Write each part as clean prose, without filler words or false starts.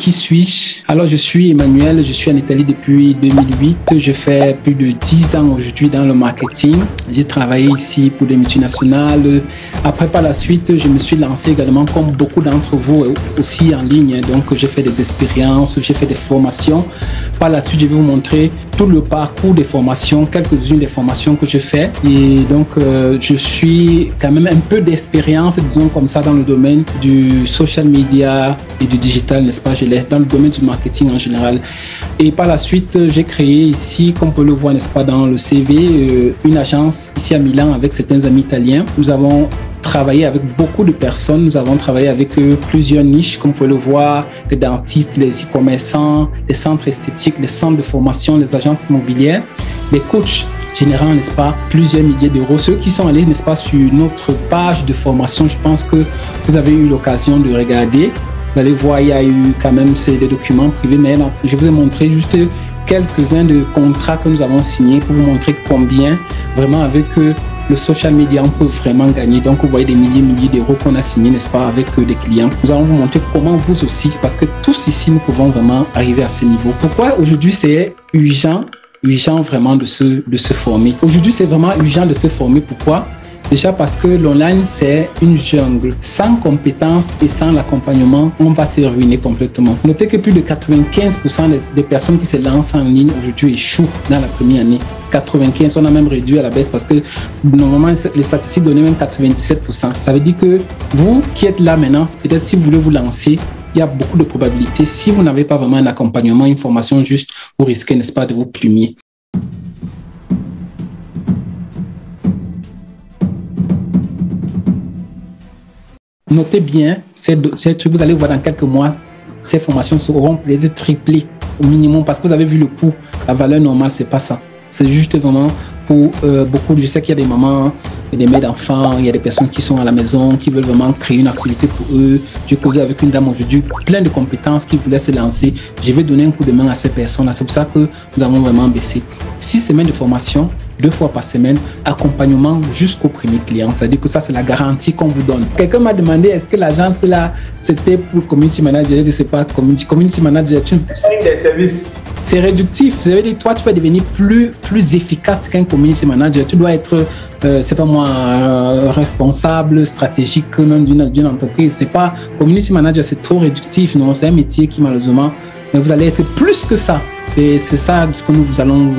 qui suis-je? Alors, je suis Emmanuel, je suis en Italie depuis 2008. Je fais plus de 10 ans aujourd'hui dans le marketing. J'ai travaillé ici pour des multinationales. Après, par la suite, je me suis lancé également, comme beaucoup d'entre vous, aussi en ligne. Donc, j'ai fait des expériences, j'ai fait des formations. Par la suite, je vais vous montrer tout le parcours des formations, quelques-unes des formations que je fais. Et donc, je suis quand même un peu d'expérience, disons comme ça, dans le domaine du social media et du digital, n'est-ce pas? Je l'ai dans le domaine du marketing en général. Et par la suite, j'ai créé ici, comme on peut le voir, n'est-ce pas, dans le CV, une agence ici à Milan avec certains amis italiens. Nous avons travaillé avec beaucoup de personnes. Nous avons travaillé avec plusieurs niches, comme vous pouvez le voir, les dentistes, les e-commerçants, les centres esthétiques, les centres de formation, les agences immobilières, les coachs générant, n'est-ce pas, plusieurs milliers d'euros. Ceux qui sont allés, n'est-ce pas, sur notre page de formation, je pense que vous avez eu l'occasion de regarder. Vous allez voir, il y a eu quand même des documents privés, mais là, je vous ai montré juste quelques-uns de contrats que nous avons signés pour vous montrer combien, vraiment, avec le social media, on peut vraiment gagner. Donc, vous voyez des milliers d'euros qu'on a signés, n'est-ce pas, avec des clients. Nous allons vous montrer comment vous aussi, parce que tous ici, nous pouvons vraiment arriver à ce niveau. Pourquoi aujourd'hui, c'est urgent vraiment de se former. Aujourd'hui, c'est vraiment urgent de se former. Pourquoi? Déjà parce que l'online, c'est une jungle. Sans compétences et sans l'accompagnement, on va se ruiner complètement. Notez que plus de 95% des personnes qui se lancent en ligne aujourd'hui échouent dans la première année. 95%, on a même réduit à la baisse parce que normalement, les statistiques donnaient même 97%. Ça veut dire que vous qui êtes là maintenant, peut-être si vous voulez vous lancer, il y a beaucoup de probabilités. Si vous n'avez pas vraiment un accompagnement, une formation juste, vous risquez, n'est-ce pas, de vous plumer. Notez bien, ces trucs, vous allez voir dans quelques mois, ces formations seront peut-être triplées au minimum parce que vous avez vu le coût, la valeur normale, c'est pas ça. C'est juste vraiment pour beaucoup, je sais qu'il y a des mamans, des mères d'enfants, il y a des personnes qui sont à la maison, qui veulent vraiment créer une activité pour eux. J'ai causé avec une dame aujourd'hui, plein de compétences qui voulait se lancer. Je vais donner un coup de main à ces personnes-là. C'est pour ça que nous avons vraiment baissé. 6 semaines de formation, 2 fois par semaine, accompagnement jusqu'au premier client. C'est-à-dire que ça, c'est la garantie qu'on vous donne. Quelqu'un m'a demandé, est-ce que l'agence là, c'était pour community manager? Je ne sais pas, community manager. C'est réductif. Ça veut dire que toi, tu vas devenir plus efficace qu'un community manager. Tu dois être, c'est pas moi, responsable, stratégique même d'une entreprise. C'est pas, community manager, c'est trop réductif. Non, c'est un métier qui, malheureusement, mais vous allez être plus que ça. C'est ça ce que nous allons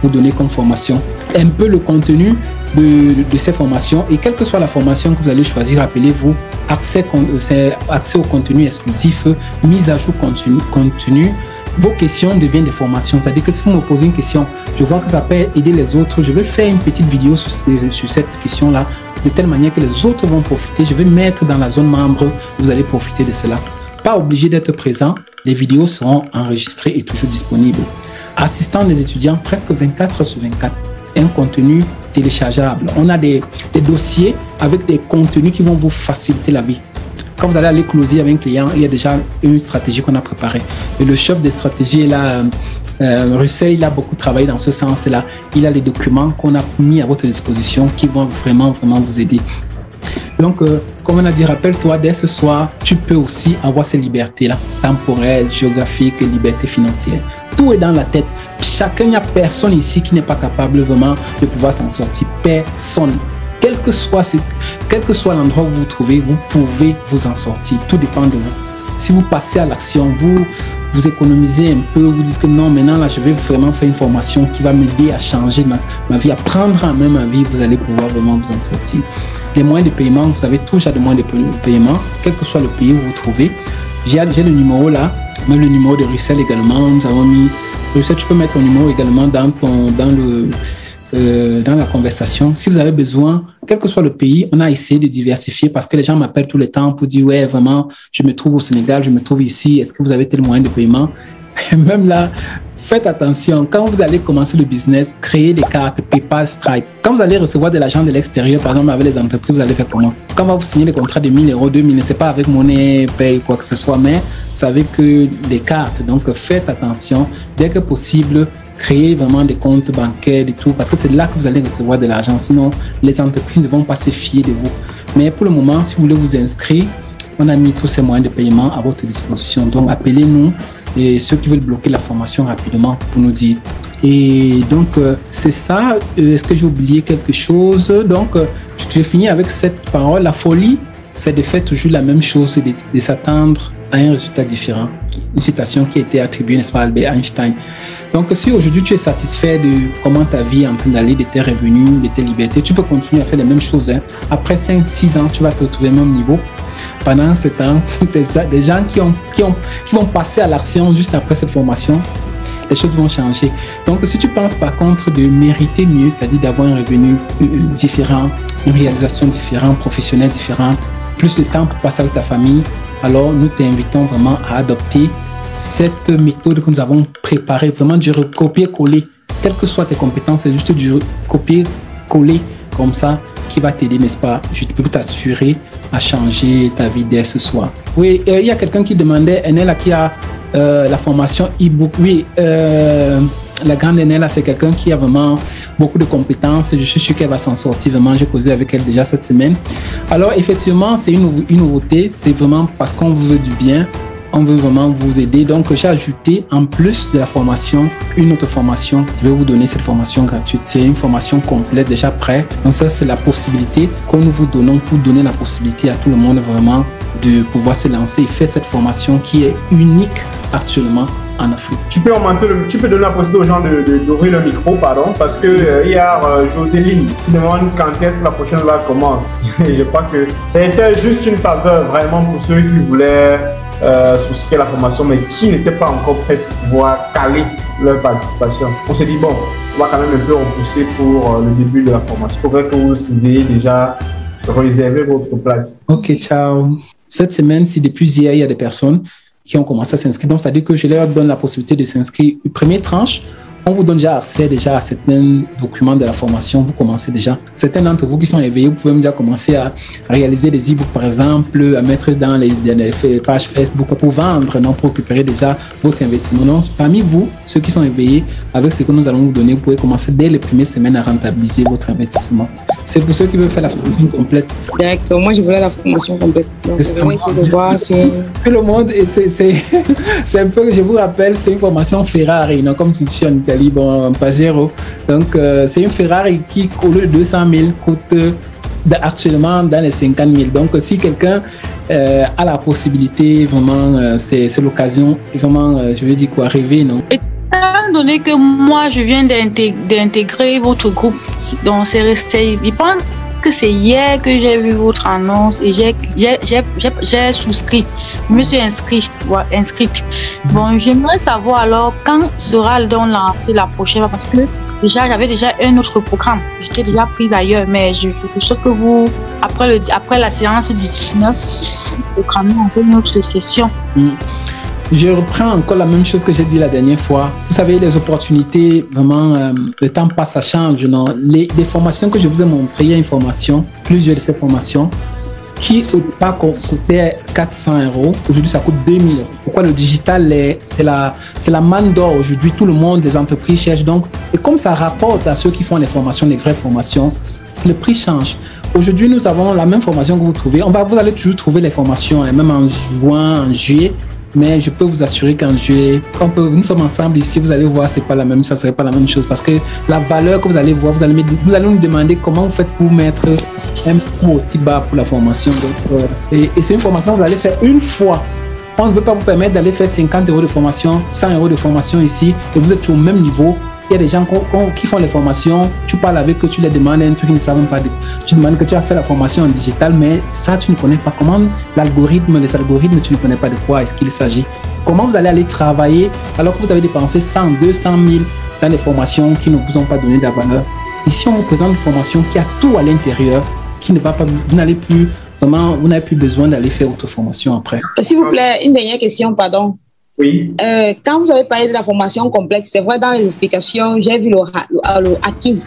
vous donner comme formation. Un peu le contenu de ces formations et quelle que soit la formation que vous allez choisir, rappelez-vous, accès au contenu exclusif, mise à jour continu. Vos questions deviennent des formations. C'est-à-dire que si vous me posez une question, je vois que ça peut aider les autres, je vais faire une petite vidéo sur cette question-là, de telle manière que les autres vont profiter. Je vais mettre dans la zone membre, vous allez profiter de cela. Pas obligé d'être présent, les vidéos seront enregistrées et toujours disponibles. Assistant des étudiants, presque 24/24. Un contenu téléchargeable. On a des dossiers avec des contenus qui vont vous faciliter la vie. Quand vous allez aller closer avec un client, il y a déjà une stratégie qu'on a préparée. Et le chef de stratégie est là, Russell, il a beaucoup travaillé dans ce sens-là. Il a les documents qu'on a mis à votre disposition qui vont vraiment vous aider. Donc, comme on a dit, rappelle-toi, dès ce soir, tu peux aussi avoir ces libertés-là, temporelles, géographiques, libertés financières. Tout est dans la tête. Chacun, il n'y a personne ici qui n'est pas capable vraiment de pouvoir s'en sortir. Personne. Quel que soit l'endroit où vous vous trouvez, vous pouvez vous en sortir. Tout dépend de vous. Si vous passez à l'action, vous économisez un peu, vous dites que non, maintenant là, je vais vraiment faire une formation qui va m'aider à changer ma vie, à prendre en main ma vie, vous allez pouvoir vraiment vous en sortir. Les moyens de paiement, vous avez toujours des moyens de paiement, quel que soit le pays où vous vous trouvez. J'ai le numéro là, même le numéro de Russell également. Nous avons mis, Russell, tu peux mettre ton numéro également dans la conversation. Si vous avez besoin, quel que soit le pays, on a essayé de diversifier parce que les gens m'appellent tout le temps pour dire ouais, vraiment, je me trouve au Sénégal, je me trouve ici, est-ce que vous avez tel moyen de paiement? Et même là, faites attention, quand vous allez commencer le business, créez des cartes PayPal, Stripe. Quand vous allez recevoir de l'argent de l'extérieur, par exemple avec les entreprises, vous allez faire comment? Quand on va vous signer des contrats de 1 000 €, 2 000, c'est pas avec monnaie, paye, quoi que ce soit, mais c'est avec des cartes. Donc faites attention, dès que possible, créez vraiment des comptes bancaires et tout, parce que c'est là que vous allez recevoir de l'argent. Sinon, les entreprises ne vont pas se fier de vous. Mais pour le moment, si vous voulez vous inscrire, on a mis tous ces moyens de paiement à votre disposition. Donc, appelez-nous et ceux qui veulent bloquer la formation rapidement pour nous dire. Et donc, c'est ça. Est-ce que j'ai oublié quelque chose? Donc, je finis avec cette parole. La folie, c'est de faire toujours la même chose et de s'attendre à un résultat différent. Une citation qui a été attribuée, n'est-ce pas, à Albert Einstein. Donc, si aujourd'hui tu es satisfait de comment ta vie est en train d'aller, de tes revenus, de tes libertés, tu peux continuer à faire les mêmes choses. Après 5-6 ans, tu vas te retrouver au même niveau. Pendant ce temps, des gens qui vont passer à l'action juste après cette formation, les choses vont changer. Donc, si tu penses par contre de mériter mieux, c'est-à-dire d'avoir un revenu différent, une réalisation différente, professionnelle différente, plus de temps pour passer avec ta famille, alors nous t'invitons vraiment à adopter cette méthode que nous avons préparée, vraiment du copier-coller. Quelles que soient tes compétences, c'est juste du copier-coller comme ça qui va t'aider, n'est-ce pas? Je peux t'assurer à changer ta vie dès ce soir. Oui, il y a quelqu'un qui demandait, Enel, qui a la formation e-book. Oui, la grande Enel, c'est quelqu'un qui a vraiment beaucoup de compétences et je suis sûr qu'elle va s'en sortir. Vraiment, j'ai causé avec elle déjà cette semaine. Alors, effectivement, c'est une nouveauté. C'est vraiment parce qu'on vous veut du bien. On veut vraiment vous aider. Donc, j'ai ajouté, en plus de la formation, une autre formation. Je vais vous donner cette formation gratuite. C'est une formation complète, déjà prête. Donc, ça, c'est la possibilité que nous vous donnons pour donner la possibilité à tout le monde vraiment de pouvoir se lancer et faire cette formation qui est unique actuellement en Afrique. Tu peux donner la possibilité aux gens d'ouvrir le micro, pardon, parce que hier, Joséline demande quand est-ce que la prochaine live commence. Et je crois que c'était juste une faveur vraiment pour ceux qui voulaient souscrire à la formation, mais qui n'étaient pas encore prêts pour pouvoir caler leur participation. On s'est dit, bon, on va quand même un peu repousser pour le début de la formation. Il faudrait que vous ayez déjà réservé votre place. Ok, ciao. Cette semaine-ci, depuis hier, il y a des personnes qui ont commencé à s'inscrire. Donc, c'est-à-dire que je leur donne la possibilité de s'inscrire. Une première tranche, on vous donne déjà accès à certains documents de la formation. Vous commencez déjà. Certains d'entre vous qui sont éveillés, vous pouvez déjà commencer à réaliser des e-books, par exemple, à mettre dans les pages Facebook pour vendre, non, pour récupérer déjà votre investissement. Donc, parmi vous, ceux qui sont éveillés, avec ce que nous allons vous donner, vous pouvez commencer dès les premières semaines à rentabiliser votre investissement. C'est pour ceux qui veulent faire la formation complète. D'accord, moi je voulais la formation complète. Donc, vraiment essayer de voir si... Tout le monde, c'est un peu, je vous rappelle, c'est une formation Ferrari, non, comme tu dis en Italie, bon, Pajero. Donc, c'est une Ferrari qui, au lieu de 200 000, coûte actuellement dans les 50 000. Donc, si quelqu'un a la possibilité, vraiment, c'est l'occasion, vraiment, je veux dire quoi, rêver, non? Étant donné que moi, je viens d'intégrer votre groupe, donc c'est resté, je pense que c'est hier que j'ai vu votre annonce et j'ai souscrit, je me suis inscrite. Bon, j'aimerais savoir alors quand sera donc lancé la prochaine, parce que déjà j'avais déjà un autre programme, j'étais déjà prise ailleurs, mais je sais que vous, après la séance du 19, vous programmez un peu une autre session. Je reprends encore la même chose que j'ai dit la dernière fois. Vous savez, les opportunités, vraiment, le temps passe, ça change. Non? Les formations que je vous ai montrées, il y a une formation, plusieurs de ces formations, qui au départ coûtait 400 €. Aujourd'hui, ça coûte 2000 €. Pourquoi le digital, c'est la manne d'or. Aujourd'hui, tout le monde, les entreprises cherchent. Donc, et comme ça rapporte à ceux qui font les formations, les vraies formations, le prix change. Aujourd'hui, nous avons la même formation que vous trouvez. Vous allez toujours trouver les formations, même en juin, en juillet. Mais je peux vous assurer qu'en juillet, nous sommes ensemble ici, vous allez voir, ça ne serait pas la même chose. Parce que la valeur que vous allez voir, vous allez nous demander comment vous faites pour mettre un coût aussi bas pour la formation. Donc, et c'est une formation que vous allez faire une fois. On ne veut pas vous permettre d'aller faire 50 € de formation, 100 € de formation ici, et vous êtes au même niveau. Il y a des gens qui font les formations, tu parles avec eux, tu les demandes un truc qu'ils ne savent pas. Tu demandes que tu as fait la formation en digital, mais ça, tu ne connais pas. Comment les algorithmes, tu ne connais pas de quoi est-ce qu'il s'agit. Comment vous allez aller travailler alors que vous avez dépensé 100, 200 000 dans des formations qui ne vous ont pas donné de la valeur. Ici, on vous présente une formation qui a tout à l'intérieur, qui ne va pas, vous n'avez plus besoin d'aller faire autre formation après. S'il vous plaît, une dernière question, pardon. Oui. Quand vous avez parlé de la formation complète, c'est vrai, dans les explications, j'ai vu le hacking.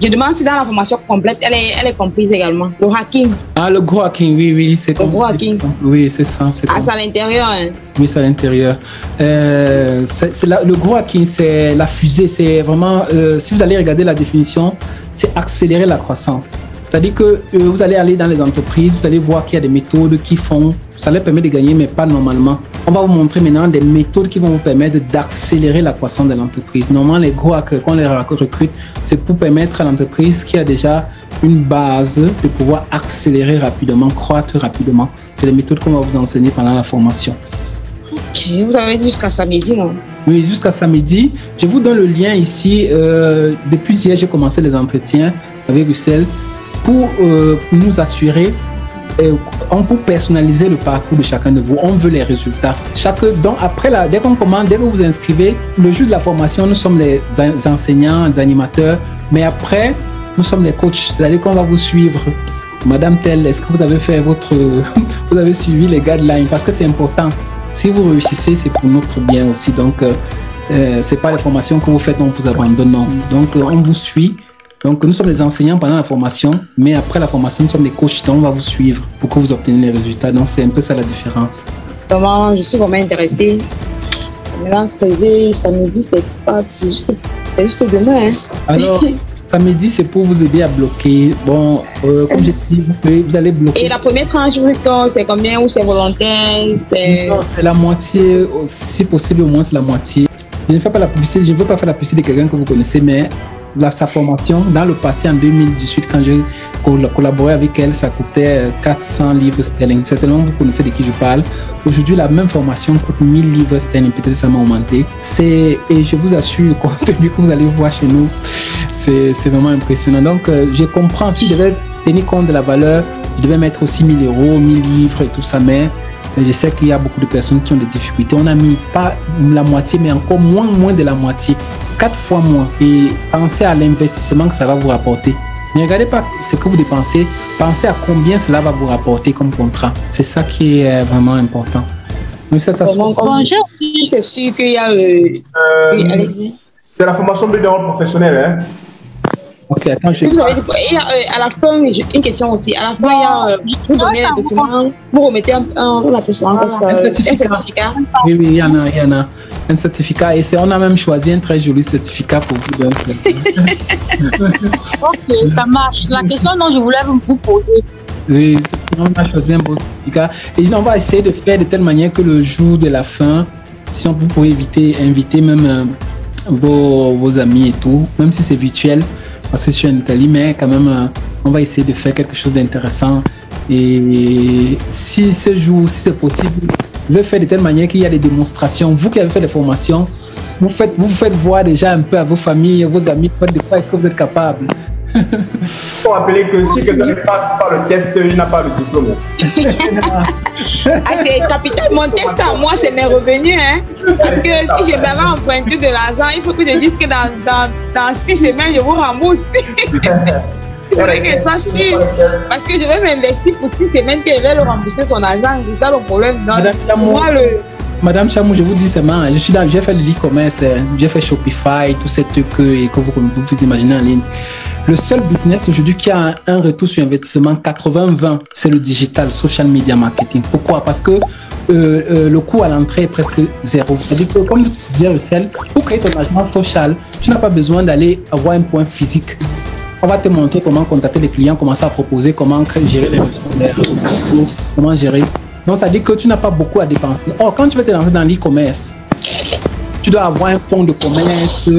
Je demande si dans la formation complète, elle est comprise également. Le hacking. Ah, le gros hacking, oui, c'est comme le gros hacking. Oui, c'est ça. C'est à l'intérieur. Hein. Oui, c'est à l'intérieur. Le gros hacking, c'est la fusée. C'est vraiment, si vous allez regarder la définition, c'est accélérer la croissance. C'est-à-dire que vous allez aller dans les entreprises, vous allez voir qu'il y a des méthodes qui font, ça leur permet de gagner, mais pas normalement. On va vous montrer maintenant des méthodes qui vont vous permettre d'accélérer la croissance de l'entreprise. Normalement, les gros hackers, quand on les recrute, c'est pour permettre à l'entreprise qui a déjà une base de pouvoir accélérer rapidement, croître rapidement. C'est les méthodes qu'on va vous enseigner pendant la formation. Ok, vous avez dit jusqu'à samedi, non? Oui, jusqu'à samedi. Je vous donne le lien ici. Depuis hier, j'ai commencé les entretiens avec Russell pour nous assurer, pour personnaliser le parcours de chacun de vous. On veut les résultats. Donc après, dès qu'on commence, dès que vous vous inscrivez, le jour de la formation, nous sommes les enseignants, les animateurs, mais après, nous sommes les coachs. C'est-à-dire qu'on va vous suivre. Madame Tell, est-ce que vous avez fait vous avez suivi les guidelines? Parce que c'est important. Si vous réussissez, c'est pour notre bien aussi. Donc, c'est pas les formations que vous faites, on vous abandonne. Non. Donc, on vous suit. Donc, nous sommes les enseignants pendant la formation, mais après la formation, nous sommes les coachs. Donc, on va vous suivre pour que vous obteniez les résultats. Donc, c'est un peu ça la différence. Vraiment, je suis vraiment intéressée. Maintenant, samedi, c'est juste demain. Hein. Alors, samedi, c'est pour vous aider à bloquer. Bon, comme j'ai dit, vous allez bloquer. Et la première tranche, c'est combien ou c'est volontaire? Non, c'est la moitié. Si possible, au moins, c'est la moitié. Je ne fais pas la publicité, je ne veux pas faire la publicité de quelqu'un que vous connaissez, mais sa formation, dans le passé, en 2018, quand j'ai collaboré avec elle, ça coûtait 400 livres sterling. Certainement, vous connaissez de qui je parle. Aujourd'hui, la même formation coûte 1000 livres sterling. Peut-être que ça m'a augmenté. Et je vous assure, le contenu que vous allez voir chez nous, c'est vraiment impressionnant. Donc, je comprends, si je devais tenir compte de la valeur, je devais mettre aussi 1000 euros, 1000 livres et tout ça, mais je sais qu'il y a beaucoup de personnes qui ont des difficultés. On a mis pas la moitié, mais encore moins de la moitié. 4 fois moins. Et pensez à l'investissement que ça va vous rapporter. Ne regardez pas ce que vous dépensez, pensez à combien cela va vous rapporter comme contrat. C'est ça qui est vraiment important. Mais ça se c'est sûr qu'il y a c'est la formation de développement professionnel, hein? Ok, attends, vous avez dit, à la fin, une question aussi. À la fin, vous donnez les documents, vous remettez un certificat. Oui, il y en a. Un certificat. Et on a même choisi un très joli certificat pour vous. Ok, ça marche. La question dont je voulais vous poser. Oui, on a choisi un beau certificat. Et on va essayer de faire de telle manière que le jour de la fin, si on peut inviter même vos amis et tout, même si c'est virtuel, parce que je suis en Italie, mais quand même, on va essayer de faire quelque chose d'intéressant. Et si ce jour, si c'est possible, le faire de telle manière qu'il y a des démonstrations. Vous qui avez fait des formations, vous faites voir déjà un peu à vos familles, à vos amis, de quoi est-ce que vous êtes capable. Il faut rappeler que si quelqu'un ne passe pas le test, il n'a pas le diplôme. C'est capital. Mon test à moi, c'est mes revenus. Hein? Parce que si je m'avais emprunté de l'argent, il faut que je dise que dans 6 semaines, je vous rembourse. Il faudrait que je sois sûre. Parce que je vais m'investir pour 6 semaines que je vais le rembourser son argent. C'est ça le problème. Madame Chamou, je vous dis seulement, j'ai fait l'e-commerce, j'ai fait Shopify, tous ces trucs que vous pouvez imaginer en ligne. Le seul business aujourd'hui qui a un retour sur investissement 80-20, c'est le digital, social media marketing. Pourquoi? Parce que le coût à l'entrée est presque zéro. C'est-à-dire que, comme je disais, pour créer ton agence social, tu n'as pas besoin d'aller avoir un point physique. On va te montrer comment contacter les clients, comment ça proposer, comment gérer les ressources, comment gérer. Donc, ça dit que tu n'as pas beaucoup à dépenser. Or, quand tu veux te lancer dans l'e-commerce, tu dois avoir un fonds de commerce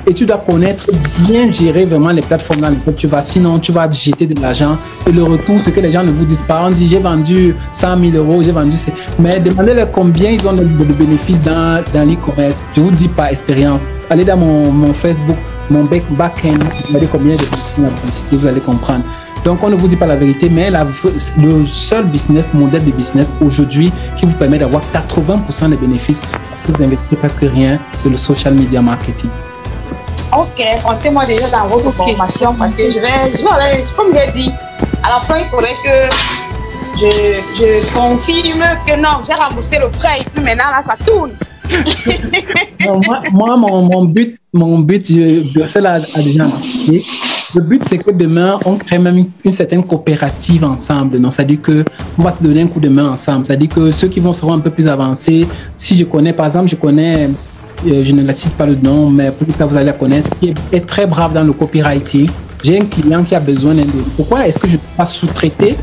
et tu dois connaître, bien gérer vraiment les plateformes dans lesquelles tu vas. Sinon, tu vas jeter de l'argent. Et le retour, c'est que les gens ne vous disent pas. On dit, j'ai vendu 100 000 euros, j'ai vendu... Mais demandez-leur combien ils ont de bénéfices dans l'e-commerce. Je ne vous dis pas expérience. Allez dans mon Facebook, mon back-end, regardez combien de publicité, vous allez comprendre. Donc, on ne vous dit pas la vérité, mais le seul modèle de business aujourd'hui qui vous permet d'avoir 80% des bénéfices, vous investissez presque rien, c'est le social media marketing. Ok, comptez-moi déjà dans votre formation parce que je vais, comme j'ai dit, à la fin, il faudrait que je confirme que non, j'ai remboursé le prêt et puis maintenant, là, ça tourne. Non, moi, mon but, c'est là à déjà anticiper. Le but, c'est que demain, on crée même une certaine coopérative ensemble. Donc, c'est-à-dire qu'on va se donner un coup de main ensemble. C'est-à-dire que ceux qui vont seront un peu plus avancés, si je connais, par exemple, je ne la cite pas le nom, mais plus tard vous allez la connaître, qui est très brave dans le copywriting. j'ai un client qui a besoin d'un devis. Pourquoi est-ce que je ne peux pas sous-traiter?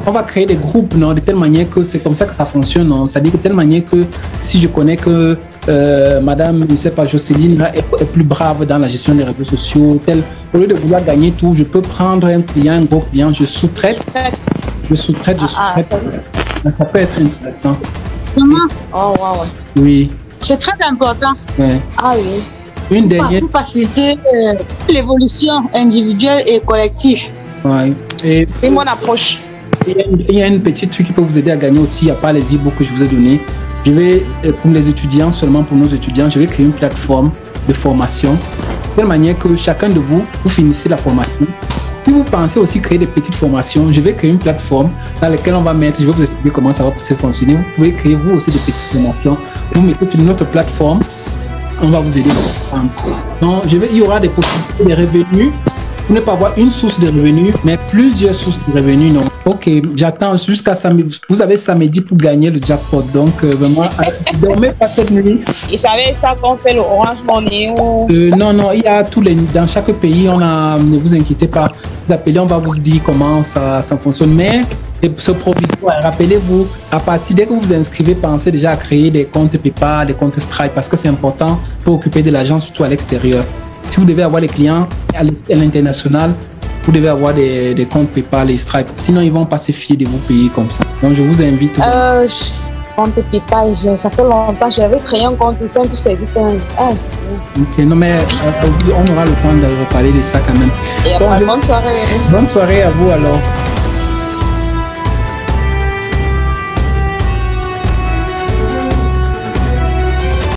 On va créer des groupes, non, de telle manière que c'est comme ça que ça fonctionne, non? C'est-à-dire de telle manière que si je connais que Madame, je ne sais pas, Jocelyne là, est plus brave dans la gestion des réseaux sociaux, au lieu de vouloir gagner tout, je peux prendre un client, un gros client, je sous-traite. Ça peut être intéressant. Oh, wow. Oui. C'est très important. Ouais. Ah oui. Une dernière. Pour faciliter l'évolution individuelle et collective. Ouais. Et C'est mon approche. il y a une petite truc qui peut vous aider à gagner aussi, à part les e-books que je vous ai donnés. Je vais, pour les étudiants, seulement pour nos étudiants, je vais créer une plateforme de formation de telle manière que chacun de vous, vous finissez la formation. Si vous pensez aussi créer des petites formations, je vais créer une plateforme dans laquelle on va mettre, je vais vous expliquer comment ça va fonctionner. Vous pouvez créer vous aussi des petites formations. Vous mettez sur notre plateforme, on va vous aider. Donc, il y aura des possibilités de revenus. Pour ne pas avoir une source de revenus, mais plusieurs sources de revenus. Non. Ok, j'attends jusqu'à samedi. Vous avez samedi pour gagner le jackpot. Donc, vraiment, ne dormez pas cette nuit. Et savez ça qu'on fait le Orange Money ou... Non, il y a dans chaque pays, ne vous inquiétez pas. Vous appelez, on va vous dire comment ça fonctionne. Mais ce provisoire, rappelez-vous, à partir dès que vous vous inscrivez, pensez déjà à créer des comptes PayPal, des comptes Stripe, parce que c'est important pour occuper de l'argent, surtout à l'extérieur. Si vous devez avoir des clients à l'international, vous devez avoir des comptes PayPal et Stripe. Sinon, ils ne vont pas se fier de vous payer comme ça. Donc, je vous invite. Compte PayPal, ça fait longtemps. J'avais créé un compte simple, ça existe quand même. Ok, non, mais on aura le temps de reparler de ça quand même. Et après, bonne soirée. Bonne soirée à vous alors.